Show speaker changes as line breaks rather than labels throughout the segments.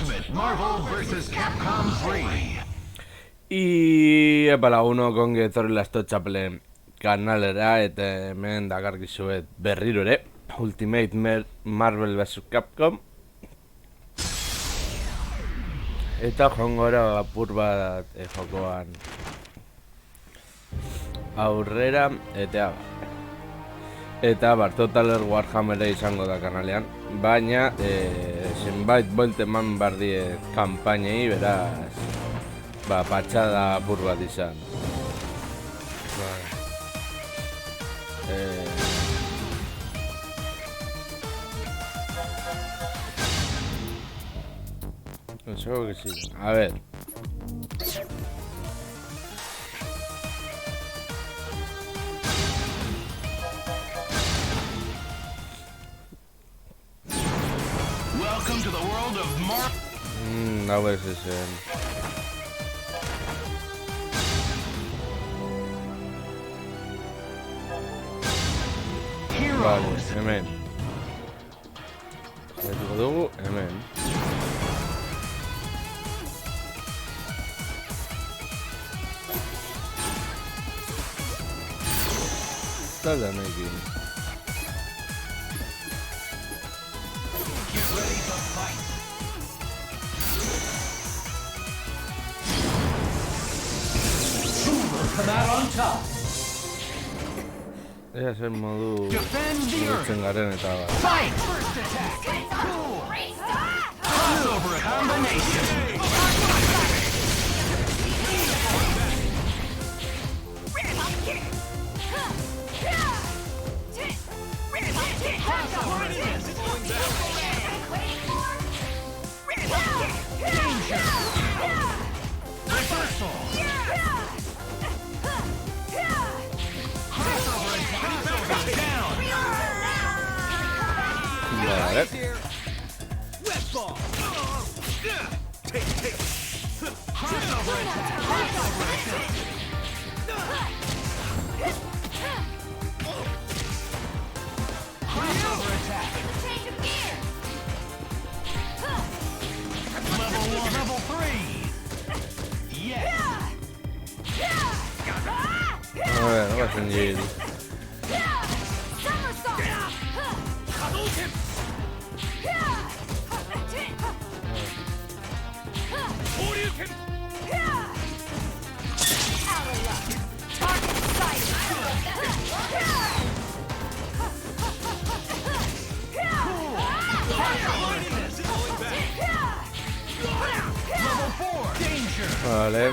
Ultimate Marvel vs. Capcom 3.
Y laguno kongi etorri lasto txapelen kanalera eta hemen dakarkizuet berriro ere Ultimate Marvel vs. Capcom. Eta jongora apur bat jokoan aurrera eta Totaler Warhammera izango da kanalean, baina zenbait bolt eman bardie kanpainei, beraz patxada apur bat izan. Seguro que sí. A ver.
Welcome to the world of
Hau ez ezen. Vale, hemen. Zaituko dugu, hemen. Talde amekin. Ea zer modu guretzen garen eta
Fight! First attack! Crossover combination! Reversal!
Vale.
Level 3! Yes!
A ver, no va a ser Vale.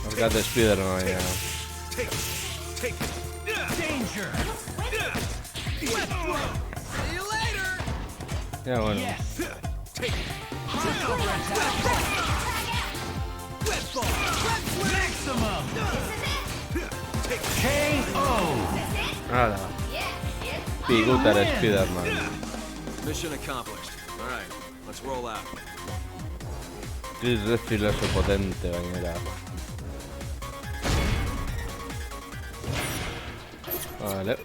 I've got the Spider-Man right now.
Danger! See you later!
Ya, bueno.
Yes! Maximum! KO!
Hala. Pigutar Spider-Man.
Mission accomplished. All right, let's roll out.
Chris Redfield oso potente gainera. Vale.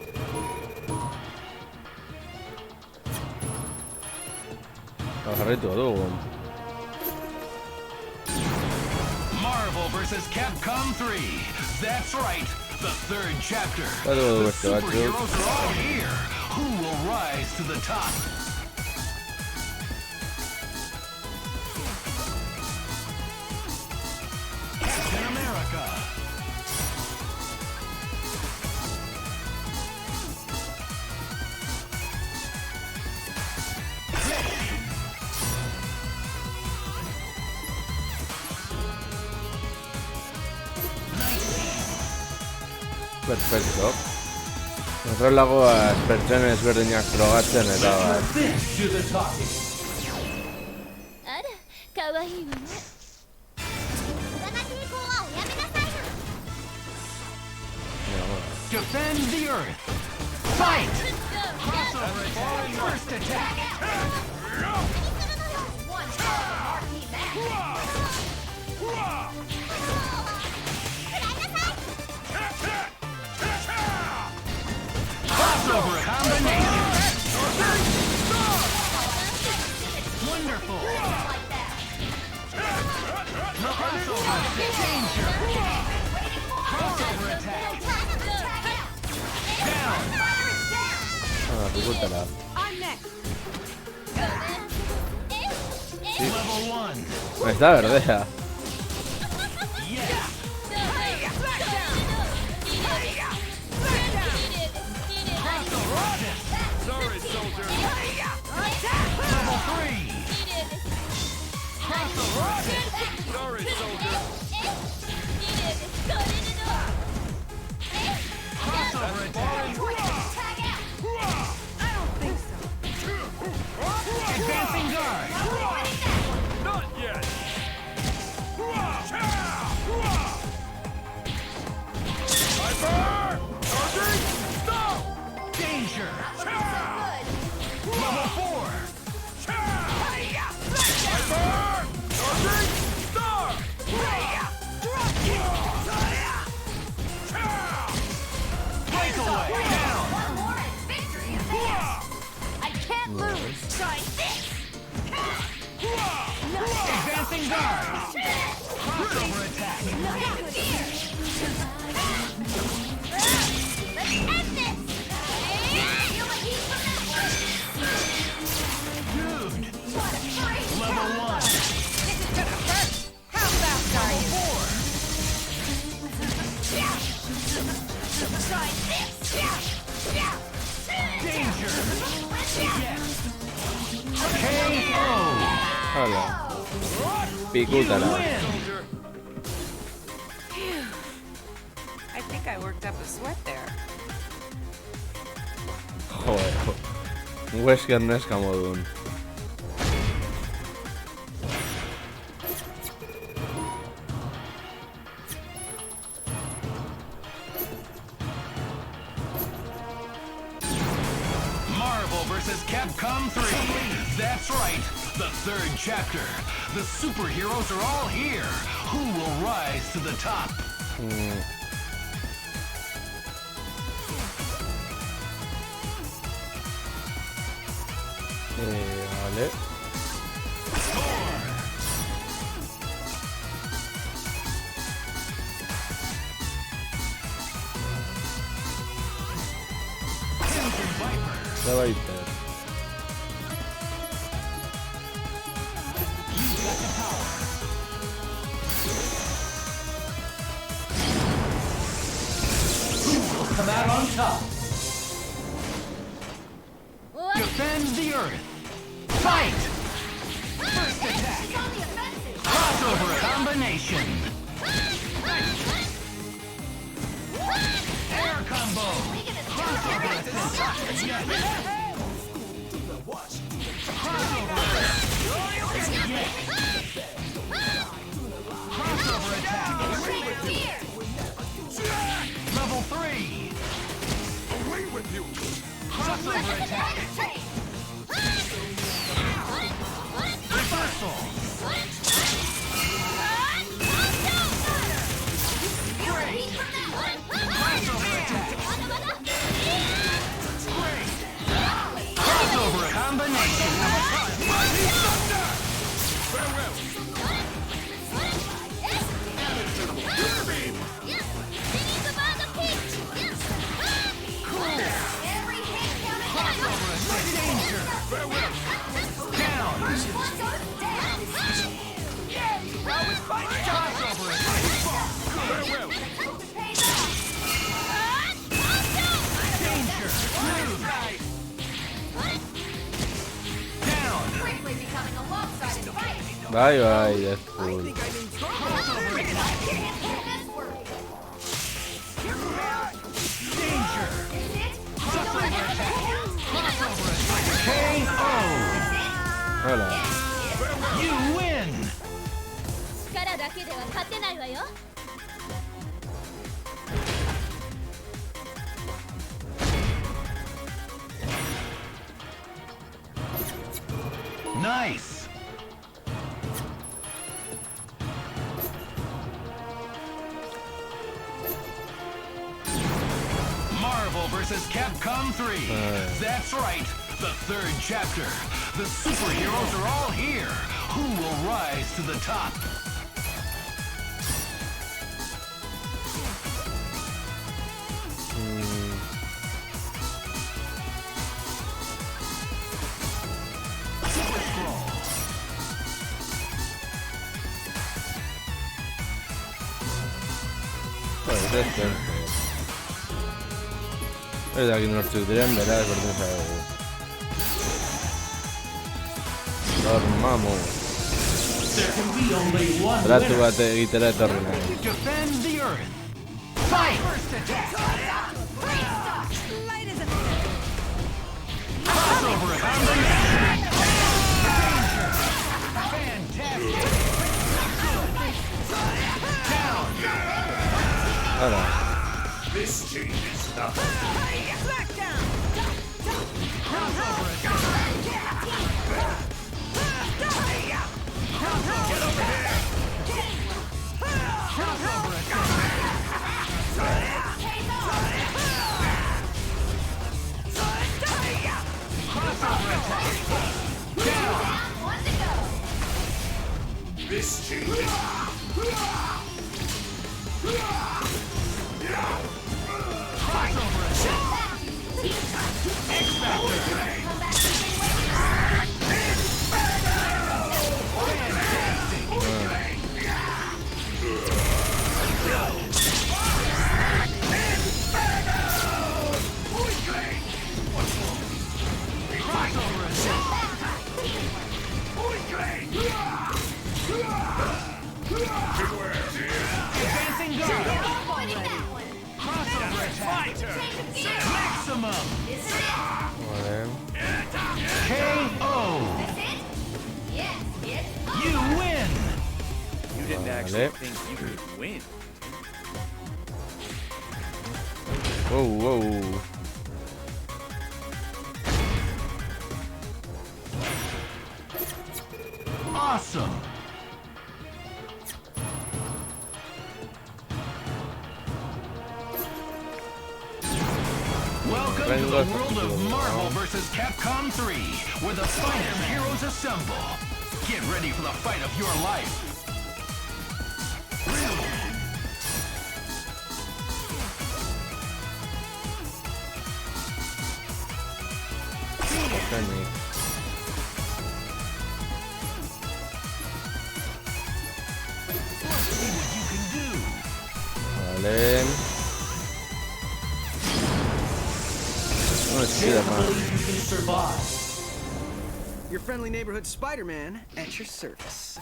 Jarraitu dugu.
Marvel vs. Capcom 3. That's right. The third chapter.
The
superheroes are all here. Who will rise to the top? Captain America.
Perfecto. Horrelagoaz pertsona ezberdinak probatzen eta bat.
Defend the Earth. Fight! Crossover attack. First attack. Danger! Crossover attack! Down!
Dificultala.
I'm next.
Level 1!
Está verdea.
Yeah! Crossover attack!
Sorry, soldier.
Level 3! Crossover attack!
Sorry, soldier.
Crossover attack!
I don't think so.
Advancing guard!
Not yet. Hyper! Charging! Stop!
Danger! Level 4!
Hyper! Charging! Stop!
Breakaway! Down!
I can't lose. Try this.
Advancing guard! Crossover attack!
Let's end this. Feel the heat from that
Dude!
one.
Level 1!
This is gonna hurt. How fast are
Level
you?
4!
Try this.
Danger! Yes! KO!
Hala.
You
Picútala.
win!
I think I worked up a sweat there.
Joder. Wesker neska modun.
Marvel vs. Capcom 3. That's right, the third chapter. The superheroes are all here. Who will rise to the top?
Vale.
Crimson Viper.
La Viper.
You got the power. Who will come out on top? Defend the Earth. Fight! First attack. Crossover combination. Air combo. Crossover attack. Yes. Crossover attack. Yes. Crossover attack. Level 3.
Away with you!
Crossover attack. Reversal. Crossover attack. Great. Crossover combination.
Farewell!
Cool. Crossover attack. Danger.
Farewell!
Down. Crossover attack.
Farewell!
Danger. Move. Down.
Bye bye, Deathpool.
Crossover attack. Danger. Crossover attack. Crossover attack. KO.
Hola.
You win.
力だけでは勝てないわよ。
Nice. Marvel vs. Capcom 3. That's right, the third chapter. The superheroes are all here. Who will rise to the top?
Ez dakit nortzuk diren, beraz, berdin zaigu. Dormamu.
There can be only one
Tratu
winner.
bat egitera etorri nahi.
Defend the earth. Fight! Crossover combination. Fantastic. Down.
Hala.
This changes nothing. This changes. Advancing guard. Crossover attack. Maximum.
Vale.
KO. You win.
You didn't actually
Vale.
think you could win.
Wow.
Awesome. Welcome to the world of Marvel vs. Capcom 3, where the finest heroes assemble. Get ready for the fight of your life.
Mechanic.
See what you can do.
Vale. No es chida más.
You can survive.
Your friendly neighborhood Spider-Man at your service.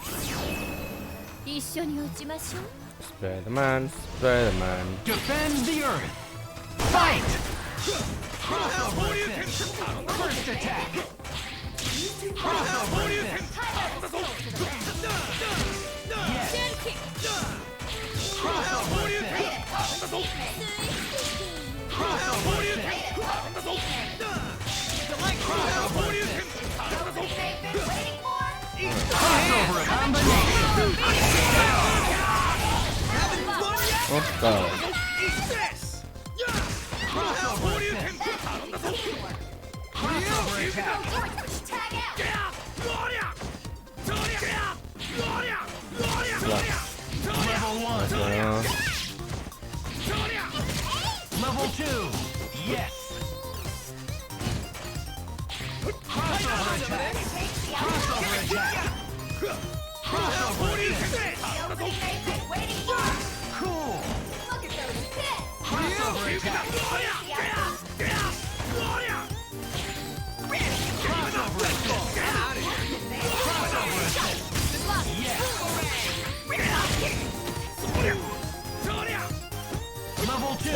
一緒に落ちましょう
Spider-Man.
Defend the earth. Fight! Crossover fist. First attack. Crossover fist. Yes. Crossover fist. Crossover fist. Crossover combination.
Opa.
Crossover fist. Crossover attack. Level 1.
Bueno.
Level 2. Yes. Crossover attack. Crossover attack. Crossover fist. Cool. Crossover attack. Crossover assist. Crossover assist. Yes. Level 2.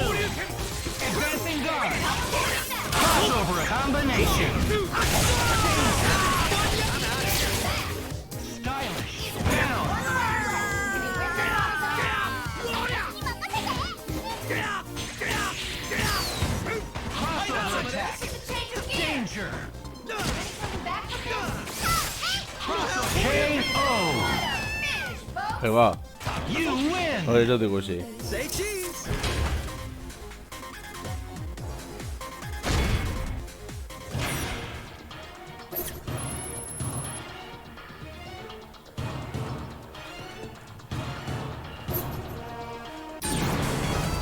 Advancing guard. Crossover combination. Stylish. Down. Crossover attack. Danger. Crossover KO.
Jeba.
You win.
Hori ez dut ikusi.
Say cheese.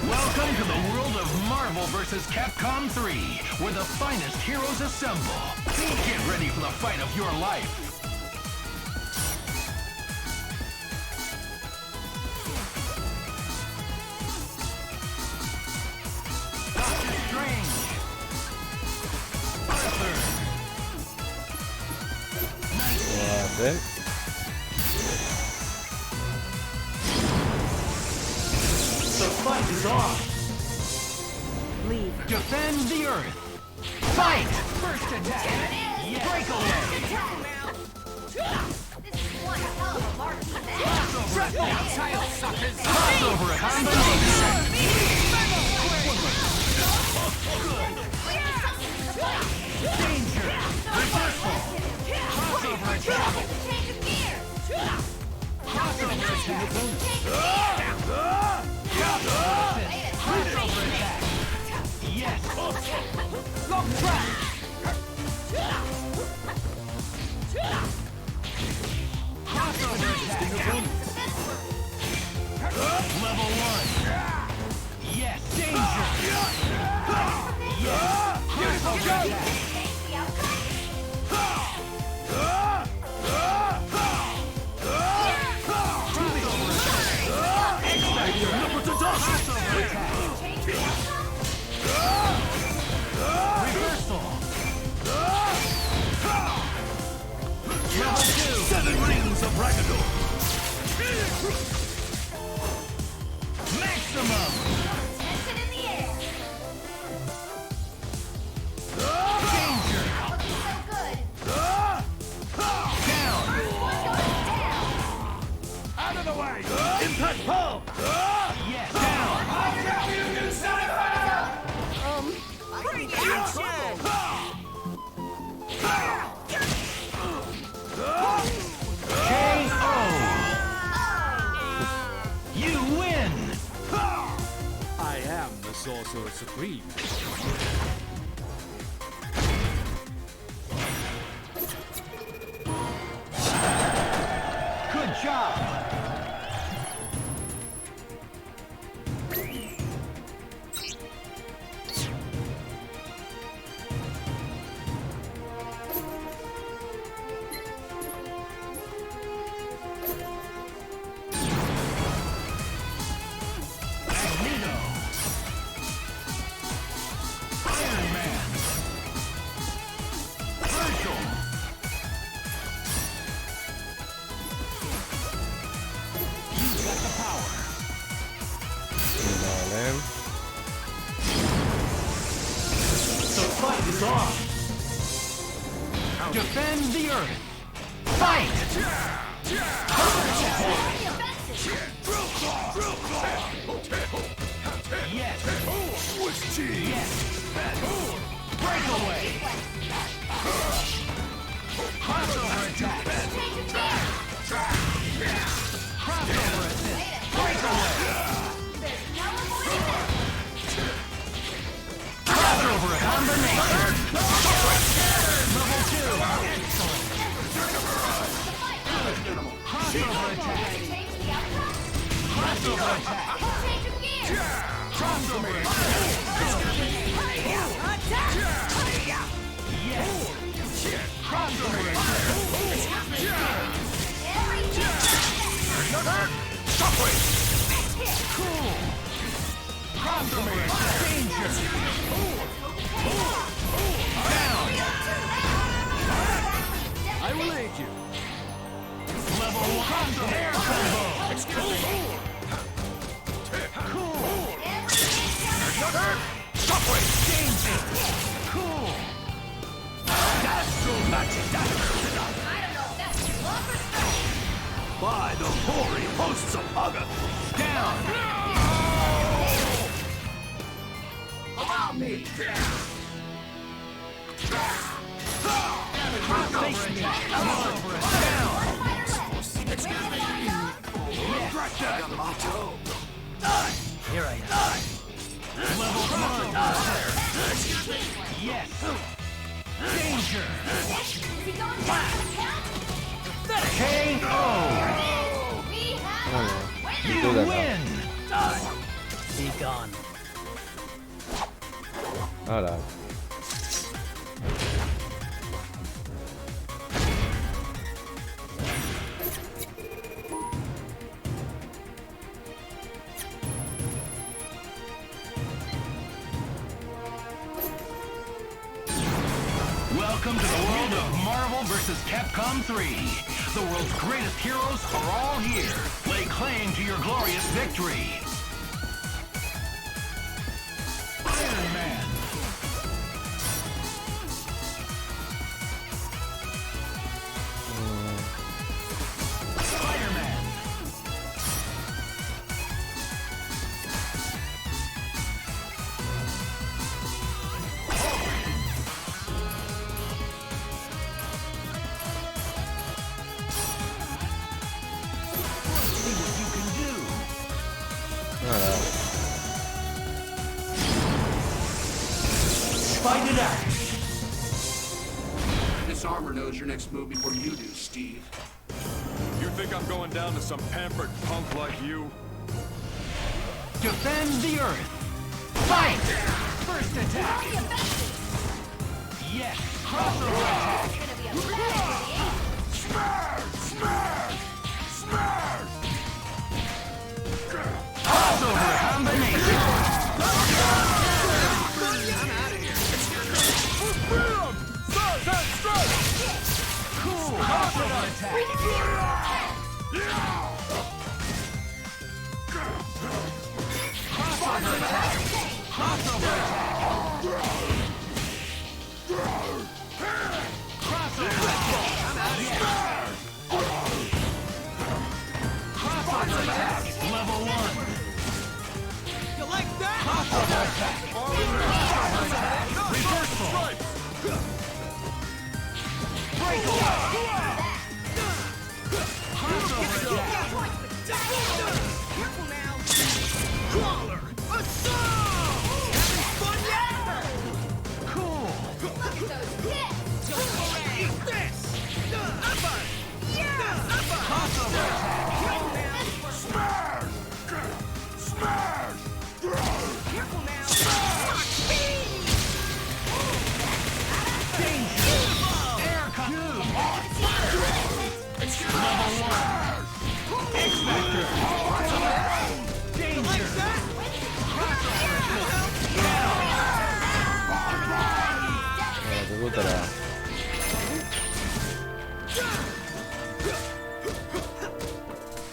Welcome to the world of Marvel vs. Capcom 3, where the finest heroes assemble. Get ready for the fight of your life.
zen.
The fight is on.
Leave.
Defend the Earth. Fight! First attack. Yes. Breakaway. Crossover combination. Danger. Reversal. Crossover attack. Crossover attack. Crossover attack. Yes. Lock track. Crossover attack. Level 1. Yes. Danger. Yes. Crossover attack. Reversal. Level 2. 7 rings of Ragado. Maximum. Danger. Down. Out of the way. Impact pull. Yes. Down. KO. You win.
I am the Sorcerer Supreme.
Good job. Magneto. Iron Man. Virgil. You've got the power.
Vale.
The fight is on. Defend the Earth. Fight! Yes. Yes. Breakaway. Crossover attack. Crossover assist. Breakaway. Crossover combination. Level 2. Excellent. Crossover attack. Crossover attack. Crossover attack. Yes. Crossover attack. Cool. Crossover attack. Danger. Down.
I will aid you.
Level 1 air combo. Cool. Danger. Cool.
By the hoary hosts of Haga.
Down.
Allow me.
Face me. Crossover attack. Down.
Here I am.
Level 1. Yes. Danger. KO.
Vale.
You
Estoy de acá.
win.
Be gone.
Ahora.
Welcome to the world of Marvel vs. Capcom 3. The world's greatest heroes are all here. Lay claim to your glorious victory. Iron Man. Spider-Man. See what you can do. Fight it out.
This armor knows your next move before you do, Steve.
You think I'm going down to some pampered punk like you?
Defend the Earth. Fight! First attack. Yes, crossover attack. Crossover combination. Cool. Crossover attack. Crossover attack. Crossover attack. Crossover attack. Crossover attack. Level 1.
You like that?
Crossover attack. Crossover attack. Reversal. Breakaway. Crossover attack.
Careful now. Crawler. Assault! Having fun yet?
Cool.
Eat this. Upper. Yeah. Upper.
Crossover attack.
Careful now. Careful now.
Danger. Air cut. Level 1. X-Factor. Danger.
Te gustará.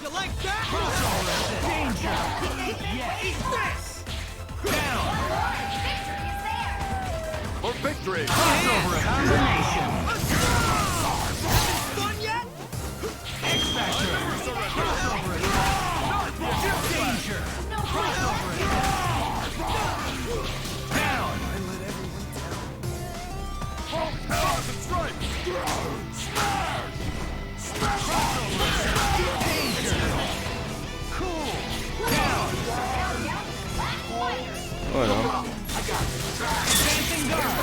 You like that?
Danger. Yes.
Eat this.
Down.
For victory!
Crossover combination.
Fun yet?
X-Factor. Crossover attack. Danger. Crossover attack. Down.
Powers and stripes!
Crossover attack. Danger. Cool. Down.
Bueno,
Advancing guard.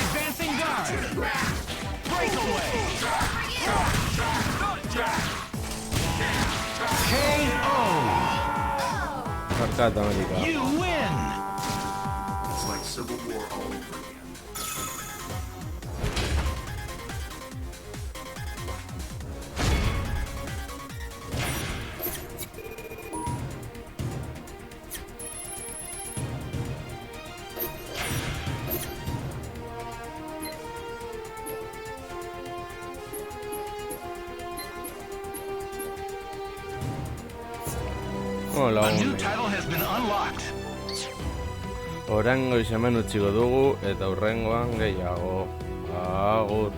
Advancing guard. Breakaway. KO.
Arcata América.
You win.
It's like Civil War all over again.
Hola,
A new title has been unlocked.
Oraingo hemen utziko dugu eta hurrengoan gehiago. Agur.